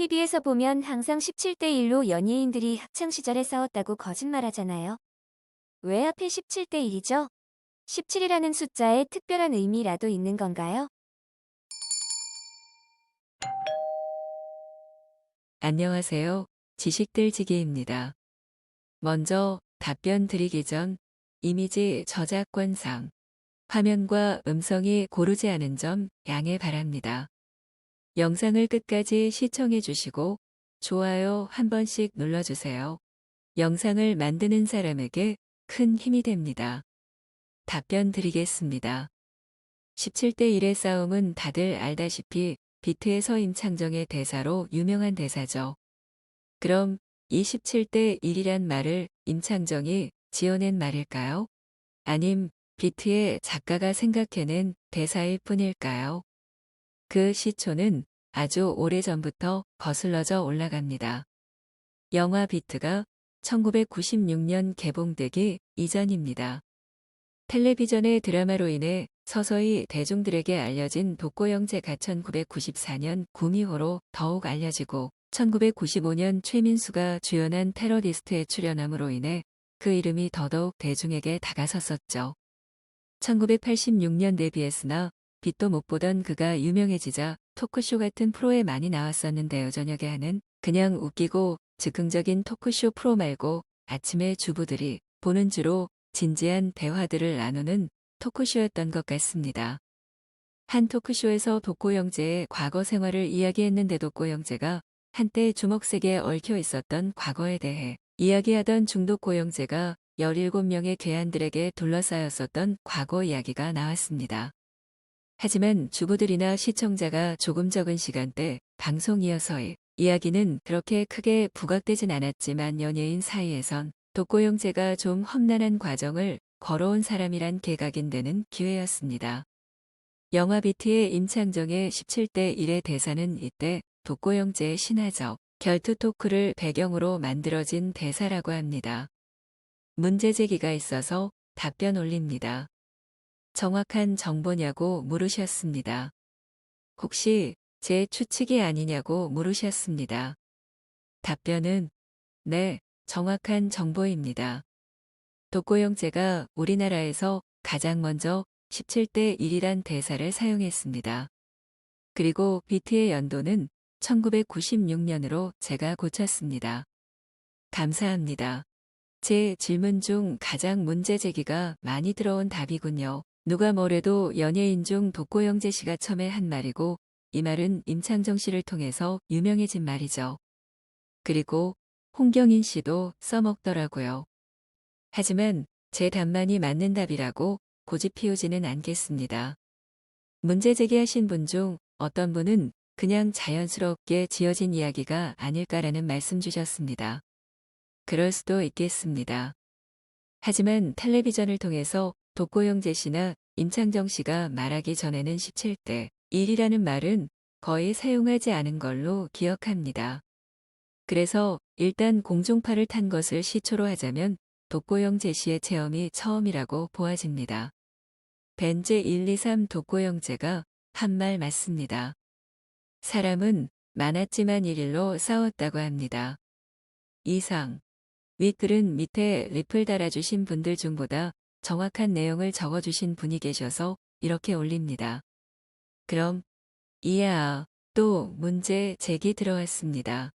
TV에서 보면 항상 17대 1로 연예인들이 학창시절에 싸웠다고 거짓말하잖아요. 왜 하필 17대 1이죠? 17이라는 숫자에 특별한 의미라도 있는 건가요? 안녕하세요. 지식들지기입니다. 먼저 답변 드리기 전 이미지 저작권상 화면과 음성이 고르지 않은 점 양해 바랍니다. 영상을 끝까지 시청해 주시고 좋아요 한 번씩 눌러주세요. 영상을 만드는 사람에게 큰 힘이 됩니다. 답변 드리겠습니다. 17대 1의 싸움은 다들 알다시피 비트에서 임창정의 대사로 유명한 대사죠. 그럼 27대 1이란 말을 임창정이 지어낸 말일까요? 아님 비트의 작가가 생각해낸 대사일 뿐일까요? 그 시초는 아주 오래전부터 거슬러져 올라갑니다. 영화 비트가 1996년 개봉되기 이전입니다. 텔레비전의 드라마로 인해 서서히 대중들에게 알려진 독고영재가 1994년 구미호로 더욱 알려지고 1995년 최민수가 주연한 테러리스트에 출연함으로 인해 그 이름이 더더욱 대중에게 다가섰었죠. 1986년 데뷔했으나 빛도 못 보던 그가 유명해지자 토크쇼 같은 프로에 많이 나왔었는데요. 저녁에 하는 그냥 웃기고 즉흥적인 토크쇼 프로 말고 아침에 주부들이 보는 주로 진지한 대화들을 나누는 토크쇼였던 것 같습니다. 한 토크쇼에서 독고영재의 과거 생활을 이야기했는데 독고영재가 한때 주먹색에 얽혀 있었던 과거에 대해 이야기하던 중독고영재가 17명의 괴한들에게 둘러싸였었던 과거 이야기가 나왔습니다. 하지만 주부들이나 시청자가 조금 적은 시간대 방송이어서의 이야기는 그렇게 크게 부각되진 않았지만 연예인 사이에선 독고영재가 좀 험난한 과정을 걸어온 사람이란 개각인되는 기회였습니다. 영화 비트의 임창정의 17대 1의 대사는 이때 독고영재의 신화적 결투 토크를 배경으로 만들어진 대사라고 합니다. 문제 제기가 있어서 답변 올립니다. 정확한 정보냐고 물으셨습니다. 혹시 제 추측이 아니냐고 물으셨습니다. 답변은 네, 정확한 정보입니다. 독고영재가 우리나라에서 가장 먼저 17대 1이란 대사를 사용했습니다. 그리고 비트의 연도는 1996년으로 제가 고쳤습니다. 감사합니다. 제 질문 중 가장 문제 제기가 많이 들어온 답이군요. 누가 뭐래도 연예인 중 독고영재 씨가 처음에 한 말이고 이 말은 임창정 씨를 통해서 유명해진 말이죠. 그리고 홍경인 씨도 써먹더라고요. 하지만 제 답만이 맞는 답이라고 고집 피우지는 않겠습니다. 문제 제기하신 분 중 어떤 분은 그냥 자연스럽게 지어진 이야기가 아닐까라는 말씀 주셨습니다. 그럴 수도 있겠습니다. 하지만 텔레비전을 통해서 독고영재 씨나 임창정 씨가 말하기 전에는 17대 1이라는 말은 거의 사용하지 않은 걸로 기억합니다. 그래서 일단 공중파를 탄 것을 시초로 하자면 독고영재 씨의 체험이 처음이라고 보아집니다. 벤제 123 독고영재가 한 말 맞습니다. 사람은 많았지만 1일로 싸웠다고 합니다. 이상 윗글은 밑에 리플 달아주신 분들 중보다 정확한 내용을 적어주신 분이 계셔서 이렇게 올립니다. 그럼 이야 또 문제 제기 들어왔습니다.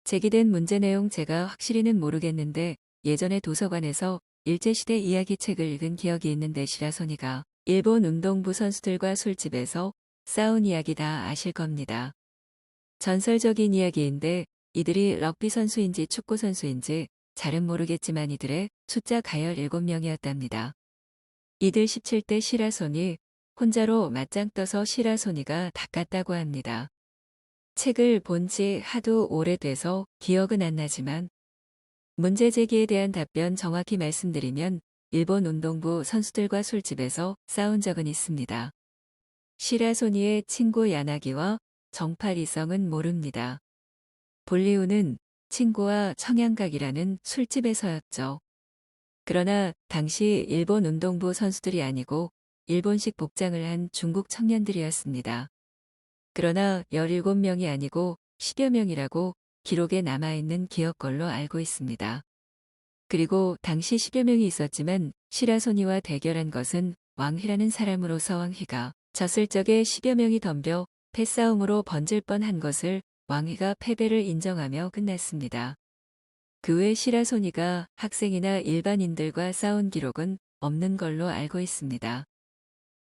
제기된 문제 내용 제가 확실히는 모르겠는데 예전에 도서관에서 일제시대 이야기책을 읽은 기억이 있는데 시라소니가 일본 운동부 선수들과 술집에서 싸운 이야기 다 아실 겁니다. 전설적인 이야기인데 이들이 럭비 선수인지 축구 선수인지 잘은 모르겠지만 이들의 숫자 가열 7명이었답니다. 이들 17대 시라소니 혼자로 맞짱 떠서 시라소니가 닦았다고 합니다. 책을 본 지 하도 오래돼서 기억은 안 나지만 문제 제기에 대한 답변 정확히 말씀드리면 일본 운동부 선수들과 술집에서 싸운 적은 있습니다. 시라소니의 친구 야나기와 정팔 이성은 모릅니다. 볼 이유는 친구와 청양각이라는 술집에서였죠. 그러나 당시 일본 운동부 선수들이 아니고 일본식 복장을 한 중국 청년들이었습니다. 그러나 17명이 아니고 10여 명이라고 기록에 남아있는 기억 걸로 알고 있습니다. 그리고 당시 10여 명이 있었지만 시라소니와 대결한 것은 왕휘라는 사람으로서 왕휘가 졌을 적에 10여 명이 덤벼 패싸움으로 번질 뻔한 것을 왕휘가 패배를 인정하며 끝났습니다. 그 외 시라소니가 학생이나 일반인들과 싸운 기록은 없는 걸로 알고 있습니다.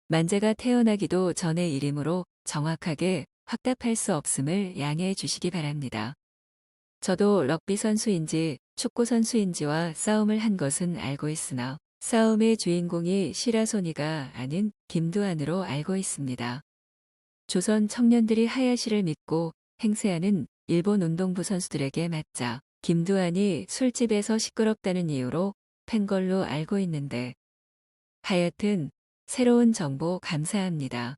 만재가 태어나기도 전의 일이므로 정확하게 확답할 수 없음을 양해해 주시기 바랍니다. 저도 럭비 선수인지 축구 선수인지와 싸움을 한 것은 알고 있으나 싸움의 주인공이 시라소니가 아닌 김두한으로 알고 있습니다. 조선 청년들이 하야시를 믿고 행세하는 일본 운동부 선수들에게 맞자 김두한이 술집에서 시끄럽다는 이유로 팬 걸로 알고 있는데 하여튼 새로운 정보 감사합니다.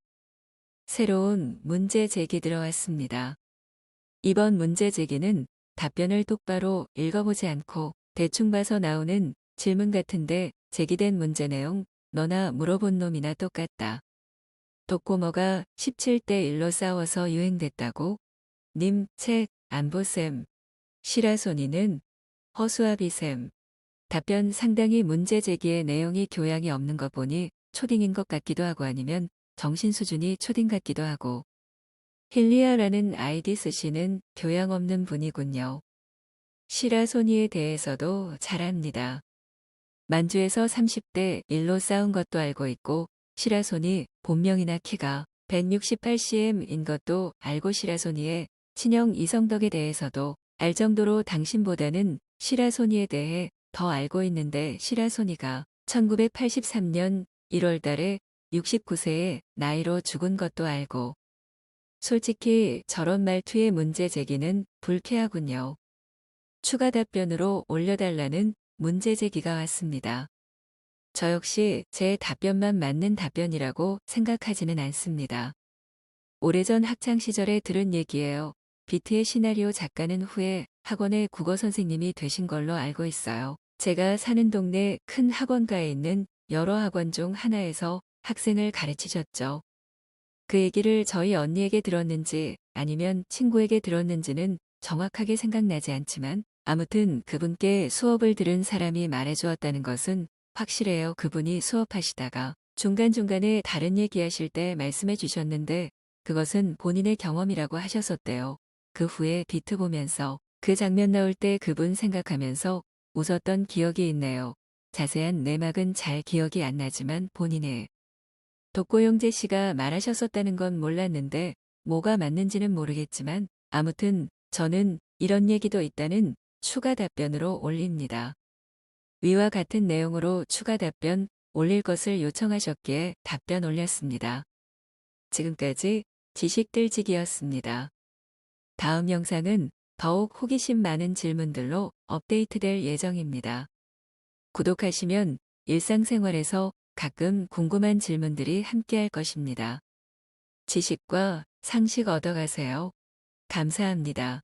새로운 문제 제기 들어왔습니다. 이번 문제 제기는 답변을 똑바로 읽어보지 않고 대충 봐서 나오는 질문 같은데 제기된 문제 내용 너나 물어본 놈이나 똑같다. 독고모가 17대 1로 싸워서 유행됐다고? 님 책 안 보셈. 시라소니는 허수아비셈. 답변 상당히 문제 제기의 내용이 교양이 없는 것 보니 초딩인 것 같기도 하고 아니면 정신 수준이 초딩 같기도 하고. 힐리아라는 아이디 쓰시는 교양 없는 분이군요. 시라소니에 대해서도 잘 압니다. 만주에서 30대 1로 싸운 것도 알고 있고 시라소니 본명이나 키가 168cm인 것도 알고 시라소니의 친형 이성덕에 대해서도 알 정도로 당신보다는 시라소니에 대해 더 알고 있는데 시라소니가 1983년 1월 달에 69세의 나이로 죽은 것도 알고 솔직히 저런 말투의 문제 제기는 불쾌하군요. 추가 답변으로 올려달라는 문제 제기가 왔습니다. 저 역시 제 답변만 맞는 답변이라고 생각하지는 않습니다. 오래전 학창시절에 들은 얘기예요. 비트의 시나리오 작가는 후에 학원의 국어 선생님이 되신 걸로 알고 있어요. 제가 사는 동네 큰 학원가에 있는 여러 학원 중 하나에서 학생을 가르치셨죠. 그 얘기를 저희 언니에게 들었는지 아니면 친구에게 들었는지는 정확하게 생각나지 않지만 아무튼 그분께 수업을 들은 사람이 말해주었다는 것은 확실해요. 그분이 수업하시다가 중간중간에 다른 얘기하실 때 말씀해 주셨는데 그것은 본인의 경험이라고 하셨었대요. 그 후에 비트 보면서 그 장면 나올 때 그분 생각하면서 웃었던 기억이 있네요. 자세한 내막은 잘 기억이 안 나지만 본인의 독고영재 씨가 말하셨었다는 건 몰랐는데 뭐가 맞는지는 모르겠지만 아무튼 저는 이런 얘기도 있다는 추가 답변으로 올립니다. 위와 같은 내용으로 추가 답변 올릴 것을 요청하셨기에 답변 올렸습니다. 지금까지 지식들지기였습니다. 다음 영상은 더욱 호기심 많은 질문들로 업데이트될 예정입니다. 구독하시면 일상생활에서 가끔 궁금한 질문들이 함께할 것입니다. 지식과 상식 얻어가세요. 감사합니다.